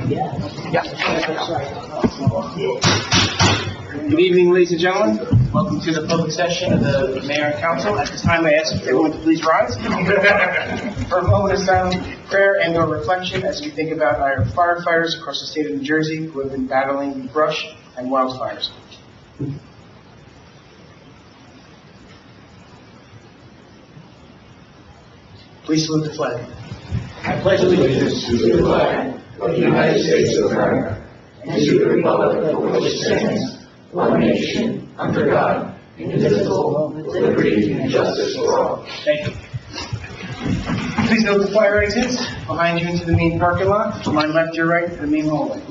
Good evening, ladies and gentlemen. Welcome to the public session of the Mayor and Council. At this time, I ask everyone to please rise for a moment of silent prayer and/or reflection as we think about our firefighters across the state of New Jersey who have been battling brush and wildfires. Please salute the flag. I pledge allegiance to the flag of the United States of America and to the republic for which it stands, one nation, under God, indivisible, with liberty and justice for all. Thank you. Please note the fire exits behind you into the main parking lot, to my left, your right, to the main hallway.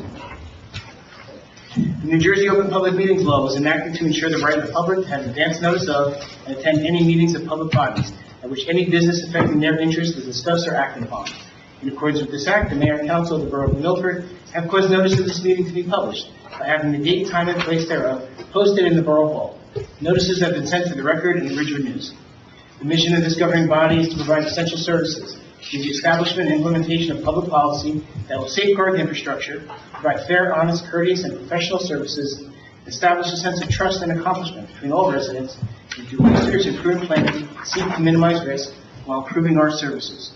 The New Jersey Open Public Meetings Law was enacted to ensure the right of the public to have advance notice of and attend any meetings of public bodies at which any business affecting their interest is discussed or acted upon. In accordance with this act, the Mayor and Council of the Borough of Milford have caused notice of this meeting to be published by having the date, time, and place thereof posted in the Borough Hall. Notices have been sent to the record in the Ridgewood News. The mission of this governing body is to provide essential services through the establishment and implementation of public policy that will safeguard the infrastructure, provide fair, honest, courteous, and professional services, establish a sense of trust and accomplishment between all residents, and through research and prudent planning, seek to minimize risk while improving our services.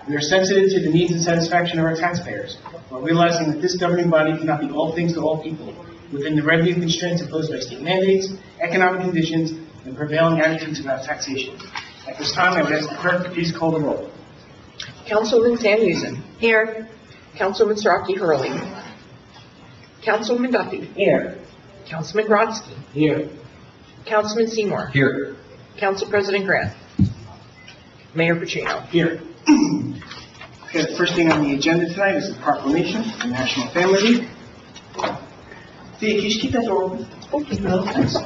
We are sensitive to the needs and satisfaction of our taxpayers, while realizing that this governing body cannot be all things to all people, within the revenue constraints imposed by state mandates, economic conditions, and prevailing attitudes about taxation. At this time, I would ask the clerk to please call the roll. Councilwoman Van Dusen. Here. Councilwoman Saraki Hurley. Councilwoman Duffy. Here. Councilman Grodzki. Here. Councilman Seymour. Here. Council President Grant. Mayor Pacino. Here. Okay, the first thing on the agenda tonight is the proclamation of the National Family Week. Thea, can you just keep that door open? Okay. No, thanks.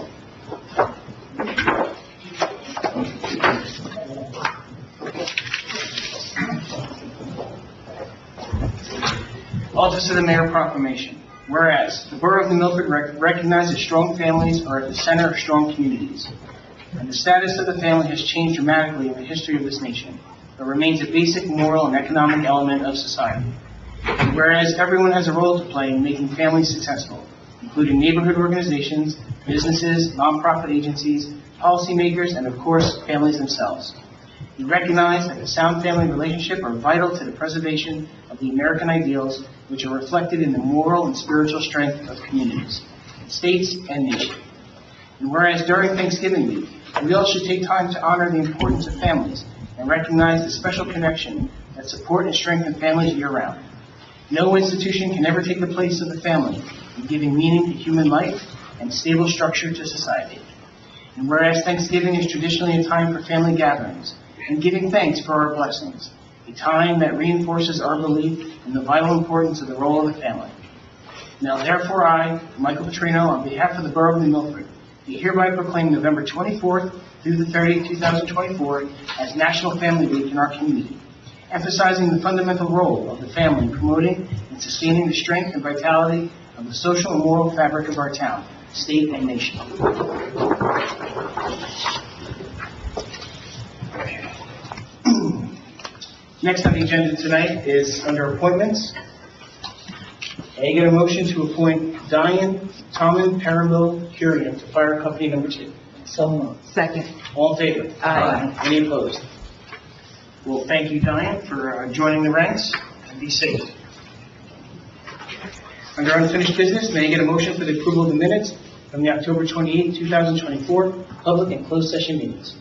Office of the Mayor Proclamation. Whereas, the Borough of New Milford recognizes strong families are at the center of strong communities, and the status of the family has changed dramatically in the history of this nation, but remains a basic moral and economic element of society. And whereas everyone has a role to play in making families successful, including neighborhood organizations, businesses, nonprofit agencies, policymakers, and of course, families themselves. We recognize that the sound family relationship are vital to the preservation of the American ideals, which are reflected in the moral and spiritual strength of communities, states, and nation. And whereas during Thanksgiving week, we all should take time to honor the importance of families and recognize the special connection that support and strengthen families year-round. No institution can ever take the place of the family in giving meaning to human life and stable structure to society. And whereas Thanksgiving is traditionally a time for family gatherings and giving thanks for our blessings, a time that reinforces our belief in the vital importance of the role of the family. Now, therefore, I, Michael Petrino, on behalf of the Borough of New Milford, do hereby proclaim November 24th through the 30th, 2024, as National Family Week in our community, emphasizing the fundamental role of the family in promoting and sustaining the strength and vitality of the social and moral fabric of our town, state, and nation. Next on the agenda tonight is under appointments. I get a motion to appoint Diane Tomlin Paramil Curian to Fire Company Number 2. So moved. Second. All in favor? Aye. Any opposed? Well, thank you, Diane, for joining the ranks, and be safe. Under unfinished business, may I get a motion for the approval of the minutes from the October 28, 2024 public and closed session meetings?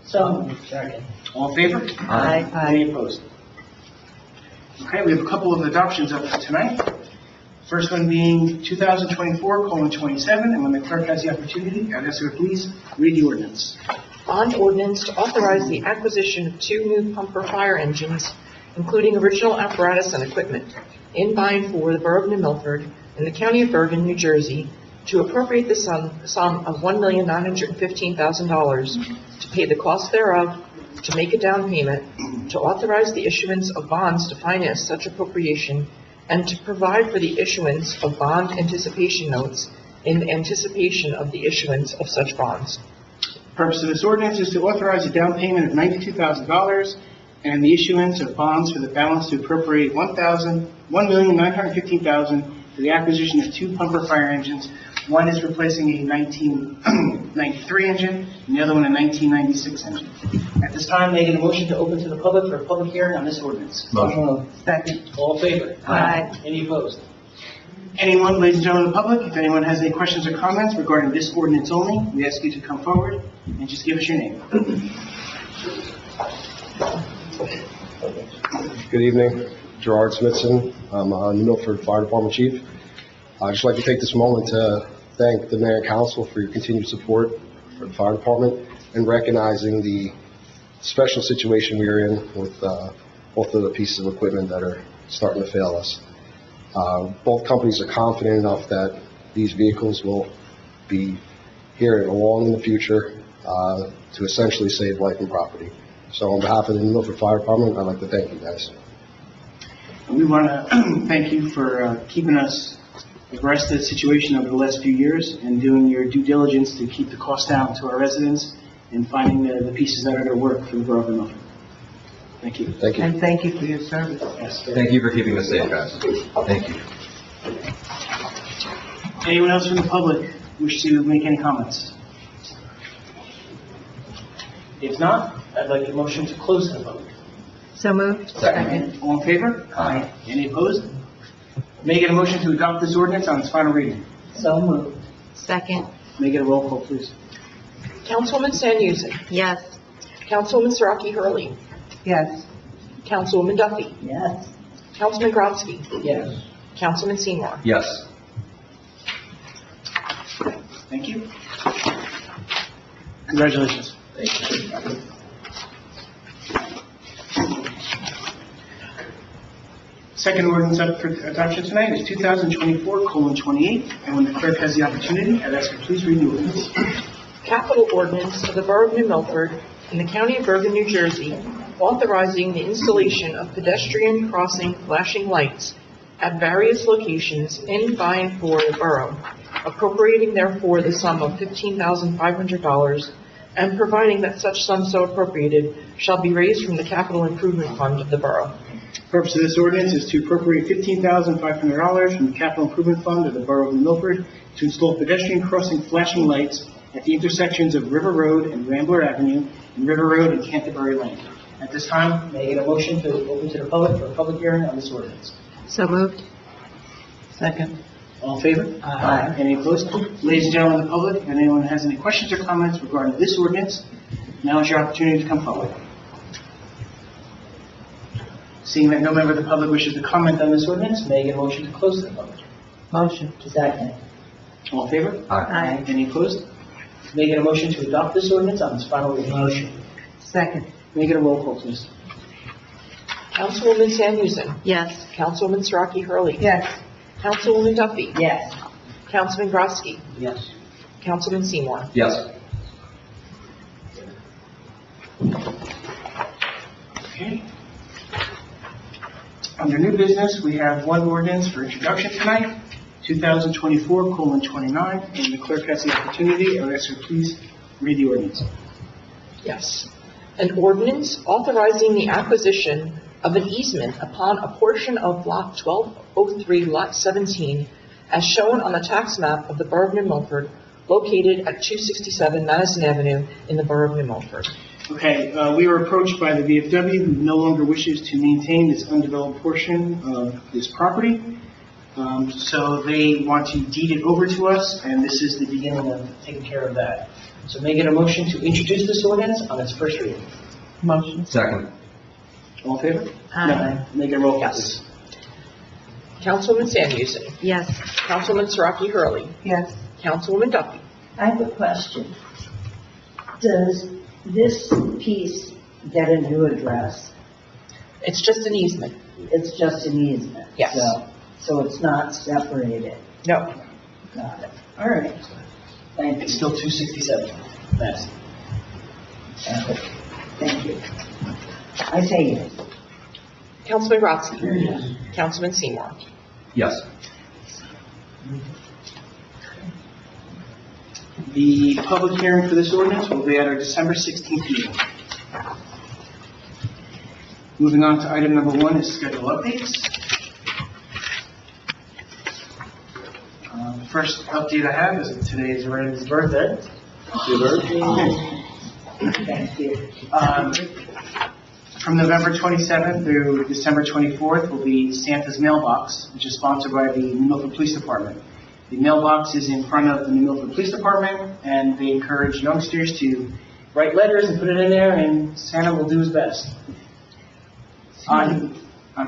So moved. Second. All in favor? Aye. Any opposed? Okay, we have a couple of adoptions up for tonight. First one being 2024:27, and when the clerk has the opportunity, I'd ask her to please read the ordinance. Bond ordinance to authorize the acquisition of 2 new pumper fire engines, including original apparatus and equipment, in by and for the Borough of New Milford and the County of Bergen, New Jersey, to appropriate the sum of $1,915,000 to pay the cost thereof, to make a down payment, to authorize the issuance of bonds to finance such appropriation, and to provide for the issuance of bond anticipation notes in anticipation of the issuance of such bonds. The purpose of this ordinance is to authorize a down payment of $92,000 and the issuance of bonds for the balance to appropriate $1,915,000 for the acquisition of 2 pumper fire engines. One is replacing a 1993 engine, and the other one a 1996 engine. At this time, may I get a motion to open to the public for a public hearing on this ordinance? Motion. Second. All in favor? Aye. Any opposed? Anyone, ladies and gentlemen of the public, if anyone has any questions or comments regarding this ordinance only, we ask you to come forward and just give us your name. Good evening, Gerard Smithson. I'm the Milford Fire Department Chief. I'd just like to take this moment to thank the Mayor and Council for your continued support for the Fire Department and recognizing the special situation we are in with both of the pieces of equipment that are starting to fail us. Both companies are confident enough that these vehicles will be here long in the future to essentially save life and property. So on behalf of the Milford Fire Department, I'd like to thank you guys. We want to thank you for keeping us abreast of the situation over the last few years and doing your due diligence to keep the cost down to our residents and finding the pieces that are going to work for the borough of Milford. Thank you. Thank you. And thank you for your service. Yes. Thank you for keeping us safe, guys. Thank you. Anyone else from the public wish to make any comments? If not, I'd like a motion to close the public. So moved. Second. All in favor? Aye. Any opposed? May I get a motion to adopt this ordinance on its final reading? So moved. Second. May I get a roll call, please? Councilwoman Sanusi. Yes. Councilwoman Siraki Hurley. Yes. Councilwoman Duffy. Yes. Councilman Grodzki. Yes. Councilman Seymour. Yes. Thank you. Congratulations. Second ordinance up for adoption tonight is 2024:28, and when the clerk has the opportunity, I'd ask her please read the ordinance. Capital ordinance of the Borough of New Milford in the County of Bergen, New Jersey, authorizing the installation of pedestrian crossing flashing lights at various locations in, by, and for the borough, appropriating therefore the sum of $15,500, and providing that such sum so appropriated shall be raised from the capital improvement fund of the borough. The purpose of this ordinance is to appropriate $15,500 from the capital improvement fund of the borough of New Milford to install pedestrian crossing flashing lights at the intersections of River Road and Rambler Avenue, and River Road and Canterbury Lane. At this time, may I get a motion to open to the public for a public hearing on this ordinance? So moved. Second. All in favor? Aye. Any opposed? Ladies and gentlemen of the public, if anyone has any questions or comments regarding this ordinance, now is your opportunity to come forward. Seeing that no member of the public wishes to comment on this ordinance, may I get a motion to close the public? Motion. Second. All in favor? Aye. Any opposed? May I get a motion to adopt this ordinance on its final reading? Motion. Second. May I get a roll call, please? Councilwoman Sanusi. Yes. Councilwoman Siraki Hurley. Yes. Councilwoman Duffy. Yes. Councilman Grodzki. Yes. Councilman Seymour. Yes. Okay. Under new business, we have one ordinance for introduction tonight, 2024:29, and the clerk has the opportunity. I would ask her please read the ordinance. Yes. An ordinance authorizing the acquisition of an easement upon a portion of Block 1203, Lot 17, as shown on the tax map of the Borough of New Milford, located at 267 Madison Avenue in the Borough of New Milford. Okay, we were approached by the VFW, who no longer wishes to maintain this undeveloped portion of this property. So they want to deed it over to us, and this is the beginning of taking care of that. So may I get a motion to introduce this ordinance on its first reading? Motion. Second. All in favor? Aye. No. Make a roll call, Yes. please. Councilwoman Sanusi. Yes. Councilwoman Siraki Hurley. Yes. Councilwoman Duffy. I have a question. Does this piece get a new address? It's just an easement. It's just an easement? Yes. So it's not separated? No. Got it. All right. Thank It's you. still 267. Madison. Thank you. I say yes. Councilman Grodzki. Councilman Seymour. Yes. The public hearing for this ordinance will be at our December 16th meeting. Moving on to item number 1 is schedule updates. First update I have is that today is Randy's birthday. Happy birthday. Thank you. From November 27th through December 24th will be Santa's Mailbox, which is sponsored by the New Milford Police Department. The mailbox is in front of the New Milford Police Department, and they encourage youngsters to write letters and put it in there, and Santa will do his best. On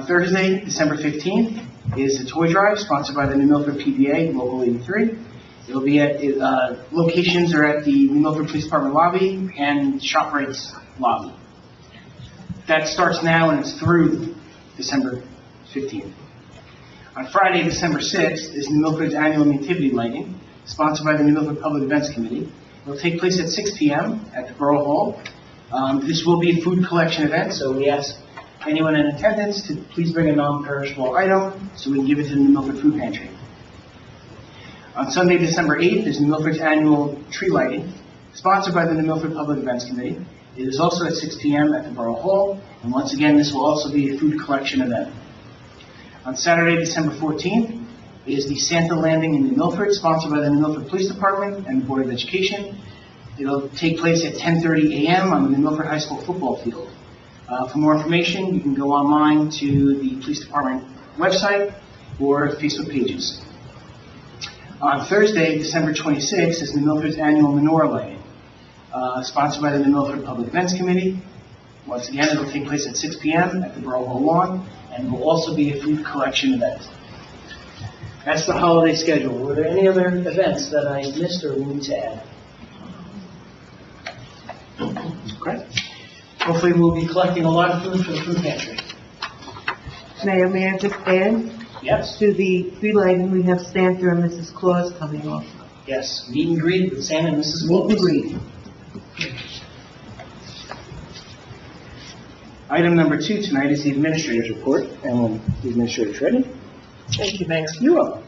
Thursday, December 15th, is a toy drive sponsored by the New Milford PBA, Local 83. It'll be at, locations are at the New Milford Police Department lobby and ShopRite's lobby. That starts now and it's through December 15th. On Friday, December 6th, is New Milford's annual nativity lighting, sponsored by the New Milford Public Events Committee. It will take place at 6 p.m. at the Borough Hall. This will be a food collection event, so we ask anyone in attendance to please bring a non-perishable item so we can give it to the New Milford Food Pantry. On Sunday, December 8th, is New Milford's annual tree lighting, sponsored by the New Milford Public Events Committee. It is also at 6 p.m. at the Borough Hall, and once again, this will also be a food collection event. On Saturday, December 14th, is the Santa Landing in New Milford, sponsored by the New Milford Police Department and the Board of Education. It'll take place at 10:30 a.m. on the New Milford High School football field. For more information, you can go online to the Police Department website or Facebook pages. On Thursday, December 26th, is New Milford's annual menorah lighting, sponsored by the New Milford Public Events Committee. Once again, it'll take place at 6 p.m. at the Borough Hall lawn, and will also be a food collection event. That's the holiday schedule. Were there any other events that I missed or need to add? Okay. Hopefully we'll be collecting a lot of food for the food pantry. Mayor, may I just add? Yes? To the tree lighting, we have Santa and Mrs. Claus coming off. Yes. Meet and greet with Santa and Mrs. Claus. Meet and greet. Item number 2 tonight is the administrator's report, and the administrator's ready. Thank you, Mayor. You're welcome.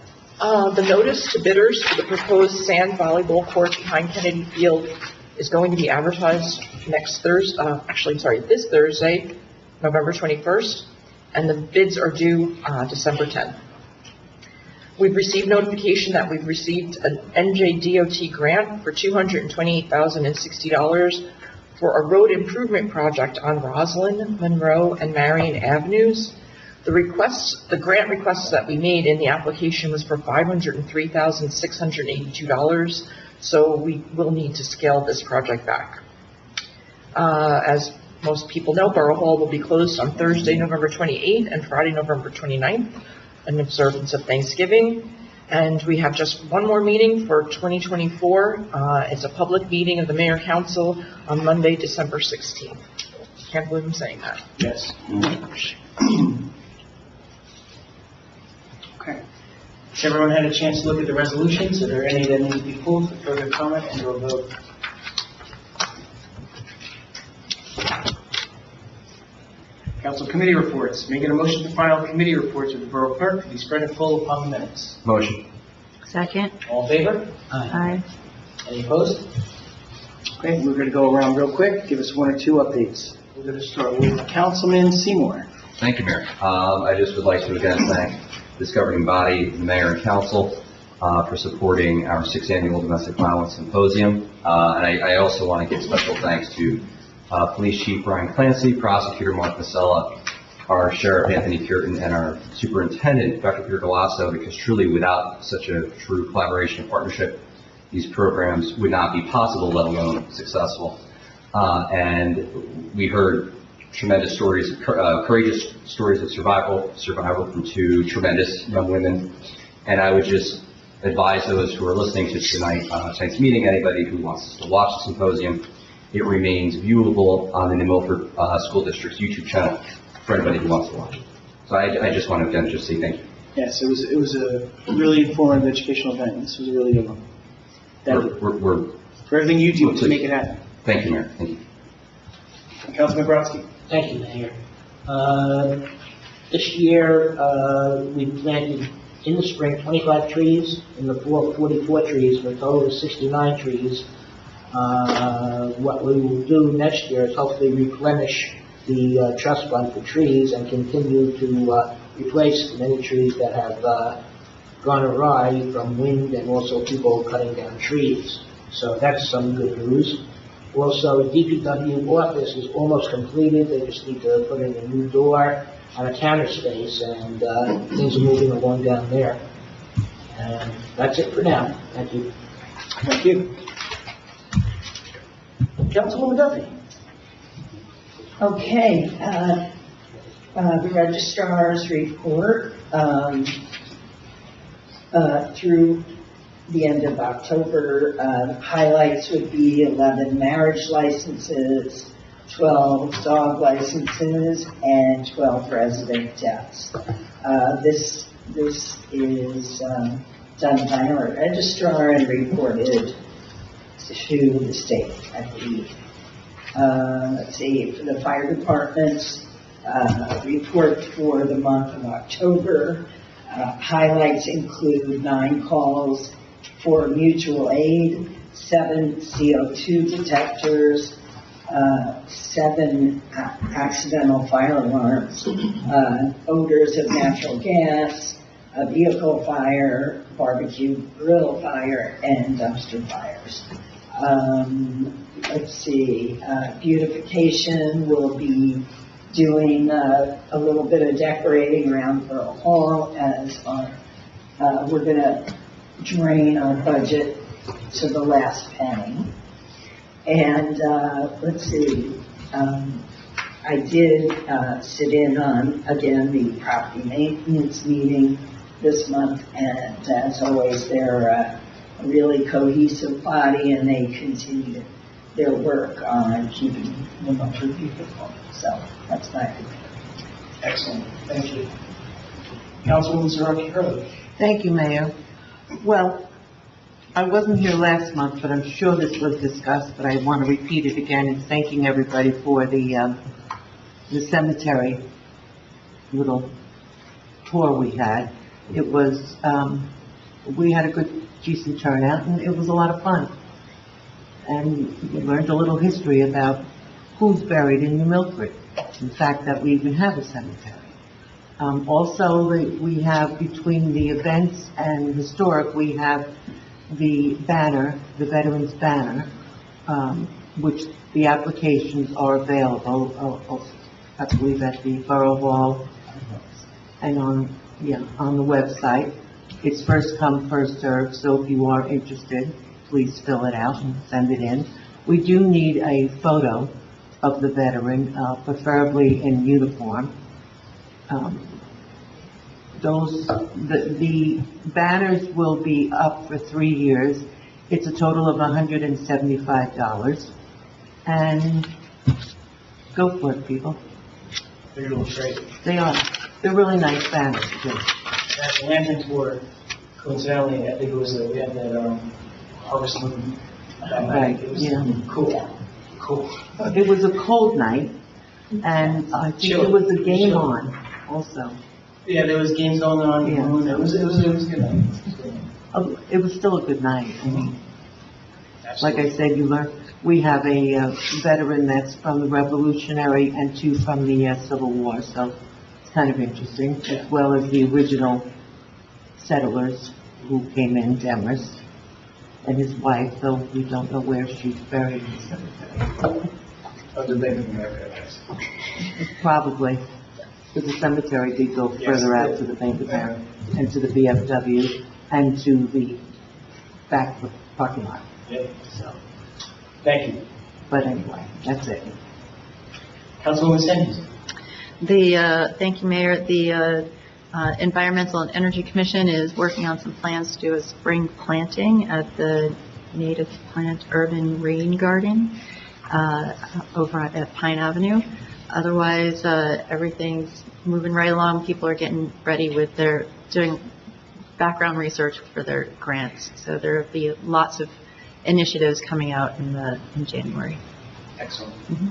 The notice to bidders for the proposed sand volleyball court behind Kennedy Field is going to be advertised this Thursday, November 21st, and the bids are due December 10th. We've received notification that we've received an NJDOT grant for $228,060 for a road improvement project on Roslyn, Monroe, and Marion Avenues. The grant requests that we made in the application was for $503,682, so we will need to scale this project back. As most people know, Borough Hall will be closed on Thursday, November 28th and Friday, November 29th, in observance of Thanksgiving. And we have just one more meeting for 2024. It's a public meeting of the Mayor Council on Monday, December 16th. Can't believe I'm saying that. Yes. Okay. Has everyone had a chance to look at the resolutions? Are there any that need to be pulled for further comment and or vote? Council committee reports. May I get a motion to file committee reports with the Borough Clerk to be spread in full upon the minutes. Motion. Second. All in favor? Aye. Any opposed? Okay, we're going to go around real quick, give us 1 or 2 updates. We're going to start with Councilman Seymour. Thank you, Mayor. I just would like to again thank this governing body, the Mayor and Council, for supporting our 6th annual Domestic Violence Symposium. And I also want to give special thanks to Police Chief Brian Clancy, Prosecutor Mark Masella, our Sheriff Anthony Puritan, and our Superintendent Dr. Peter Galasso, because truly without such a true collaboration and partnership, these programs would not be possible, let alone successful. And we heard tremendous stories, courageous stories of survival from 2 tremendous young women. And I would just advise those who are listening to tonight's meeting, anybody who wants to watch the symposium, it remains viewable on the New Milford School District's YouTube channel for anybody who wants to watch it. So I just want to again just say thank you. Yes, it was a really informative educational event. This was a really good one. Thank you. We're For everything you do to make it happen. Thank you, Mayor. Thank you. Councilman Brodsky. Thank you, Mayor. This year, we planted in the spring 25 trees, in the fall 44 trees, for a total of 69 trees. What we will do next year is hopefully replenish the trust fund for trees and continue to replace many trees that have gone awry from wind and also people cutting down trees. So that's some good news. Also, DPW office is almost completed. They just need to put in a new door and a counter space, and things are moving along down there. And that's it for now. Thank you. Thank you. Councilwoman Duffy. Okay, the registrar's report, through the end of October, highlights would be 11 marriage licenses, 12 dog licenses, and 12 resident deaths. This is done by our registrar and reported to the state, I believe. Let's see, for the fire department's report for the month of October, highlights include 9 calls for mutual aid, 7 CO2 detectors, 7 accidental fire alarms, odors of natural gas, a vehicle fire, barbecue grill fire, and dumpster fires. Let's see, beautification will be doing a little bit of decorating around Borough Hall as we're going to drain our budget to the last penny. And let's see, I did sit in on, again, the property maintenance meeting this month, and as always, they're a really cohesive body, and they continue their work on keeping the Milford beautiful. So that's my opinion. Excellent. Thank you. Councilwoman Zaraki Hurley. Thank you, Mayor. Well, I wasn't here last month, but I'm sure this was discussed, but I want to repeat it again in thanking everybody for the cemetery little tour we had. It was, we had a good, decent turnout, and it was a lot of fun. And we learned a little history about who's buried in New Milford, the fact that we even have a cemetery. Also, we have, between the events and historic, we have the banner, the Veterans Banner, which the applications are available, I believe, at the Borough Hall and on the website. It's first come, first served, so if you are interested, please fill it out and send it in. We do need a photo of the veteran, preferably in uniform. The banners will be up for 3 years. It's a total of $175. And go for it, people. They're going to look great. They are. They're really nice banners, too. At the lantern tour, coincidentally, I think it was we had that Harvest Moon that night. Right, It was yeah. cool. It was a cold night, and I think there was a game on also. Yeah, there was games going on. Yeah. It was a good night. It was still a good night. I mean, like Absolutely. I said, you learn. We have a veteran that's from the Revolutionary and 2 from the Civil War, so it's kind of interesting, as well as the original settlers who came in, Demers, and his wife, though we don't know where she's buried in the cemetery. Of the Bank of America, I guess. Probably, because the cemetery did go further out to the Bank of America and to the VFW and to the back parking lot. Yeah. So, thank you. But anyway, that's it. Councilwoman Sanders. Thank you, Mayor. The Environmental and Energy Commission is working on some plans to do a spring planting at the native plant urban rain garden over at Pine Avenue. Otherwise, everything's moving right along. People are getting ready with doing background research for their grants. So there will be lots of initiatives coming out in January. Excellent. Mm-hmm.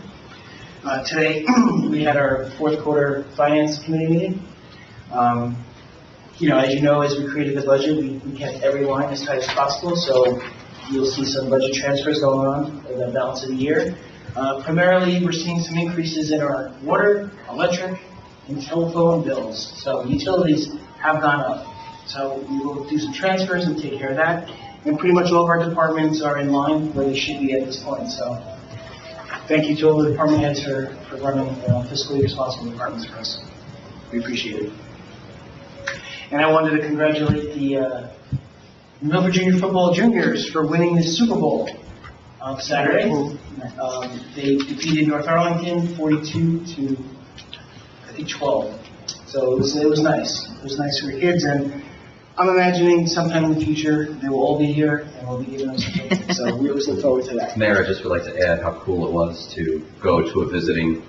Today, we had our fourth quarter finance committee meeting. As you know, as we created the budget, we kept every line as tight as possible, so you'll see some budget transfers going on for the balance of the year. Primarily, we're seeing some increases in our water, electric, and telephone bills. So utilities have gone up. So we will do some transfers and take care of that. And pretty much all of our departments are in line where they should be at this point. So thank you to all the department heads for running fiscally responsible departments for us. We appreciate it. And I wanted to congratulate the Milford Junior Football Juniors for winning the Super Bowl on Saturday. They defeated North Arlington 42 to, I think, 12. So it was nice. It was nice for the kids, and I'm imagining sometime in the future they will all be here and we'll be giving them some tickets. So we always look forward to that. Mayor, I just would like to add how cool it was to go to a visiting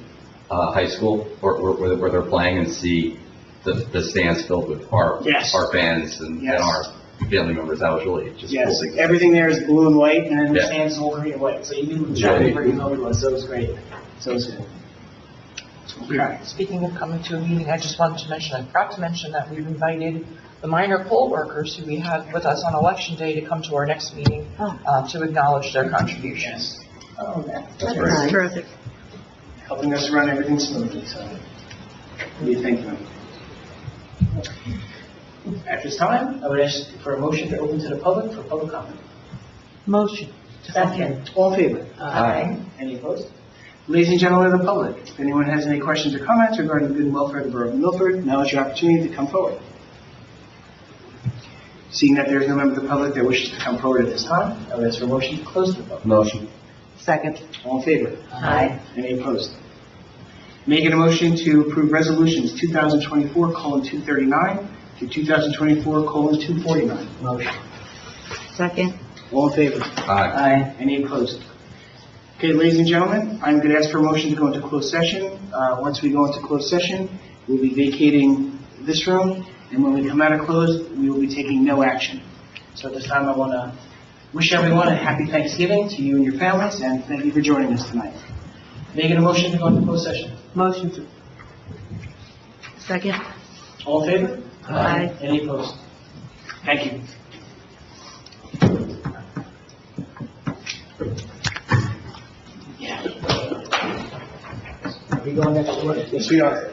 high school where they're playing and see the stands filled with our fans and our family members. That was really just cool. Everything there is blue and white, and then the Yeah. stands all green and white. So you knew exactly where you know it was. So it was great. So it was good. Okay. Speaking of coming to a meeting, I just wanted to mention, I forgot to mention that we've invited the minor poll workers who we had with us on Election Day to come to our next meeting to acknowledge their contributions. Oh, that's That's great. terrific. Helping us run everything smoothly. So we thank them. At this time, I would ask for a motion to open to the public for public comment. Motion. Second. All in favor? Aye. Any opposed? Ladies and gentlemen of the public, if anyone has any questions or comments regarding the good and welfare of the borough of Milford, now is your opportunity to come forward. Seeing that there is no member of the public that wishes to come forward at this time, I would ask for a motion to close the public. Motion. Second. All in favor? Aye. Any opposed? Making a motion to approve resolutions 2024:239 to 2024:249. Motion. Second. All in favor? Aye. Any opposed? Okay, ladies and gentlemen, I'm going to ask for a motion to go into closed session. Once we go into closed session, we'll be vacating this room, and when we come out of closed, we will be taking no action. So at this time, I want to wish everyone a happy Thanksgiving to you and your families, and thank you for joining us tonight. Making a motion to go into closed session. Motion to. Second. All in favor? Aye. Any opposed? Thank you. Are we going next door? Yes, we are.